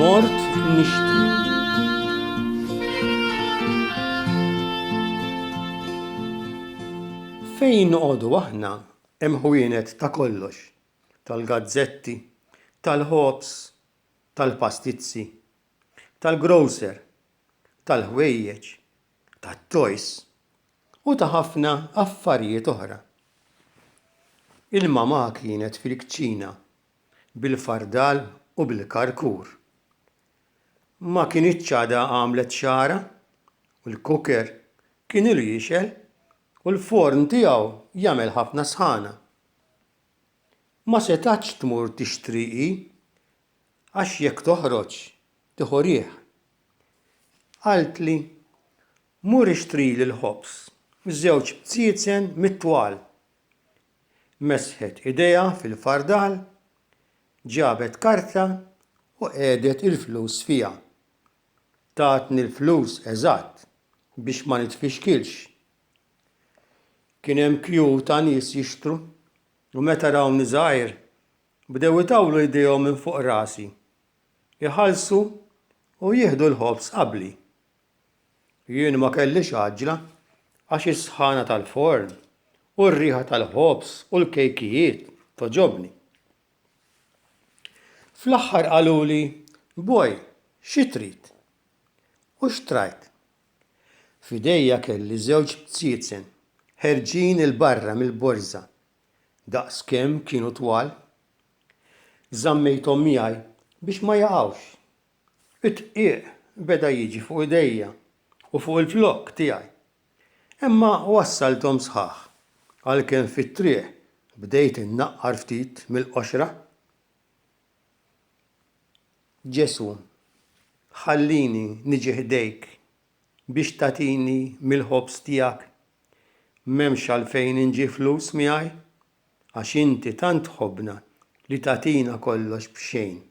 Mort nixtri. Fejn noqogħdu aħna hemm ħwienet ta' kollox, tal-gazzetti, tal-ħobs, tal-pastizzi, tal-grocer, tal-ħwejjeġ, tat-toys u ta' ħafna affarijiet oħra. Il-mamà kienet fil-kċina bil-fardal u bil-karkur. Ma kinitx għadha għamlet xara u l-cooker kien ilu jixel u l-forn tiegħu jagħmel ħafna sħana. Ma setax tmur tixtri għax jekk toħroġ tieħu rieħ. Qaltli mur ixtrili l-ħobs żewġ bziezen mit-twal. Mesħet idejha fil-fardal, ġabet karta u qiegħdet il-flus fiha. Tatni l-flus eżatt biex ma nitfixkilx. Kien hemm kju ta' nies jixtru u meta rawni żgħir bdew itawlu jdejhom minn fuq rasi, iħallsu u jieħdu l-ħobs qabli. Jien ma kellix għaġla għax is-sħana tal-forn u r-riħa tal-ħobs u l-kejkijiet toġobni. Fl-aħħar qaluli, boj, xi trid? U x'trajt? F'idejja kelli żewġ bziezen ħerġin il-barra mill-borża daqskemm kienu twal. Żammejthom miegħi biex ma jaqgħux. It-tqieq beda jiġi fuq idejja u fuq il-flokk tiegħi. Imma wassalthom sħaħ għalkemm fit-triq bdejt innaqqar ftit mill-qoxra. Ġesu, ħallini niġi ħdejk biex tagħtini mill-ħobs tiegħek. M'hemmx għalfejn inġi flus miegħi għax inti tant tħobbna li tagħtina kollox b'xejn.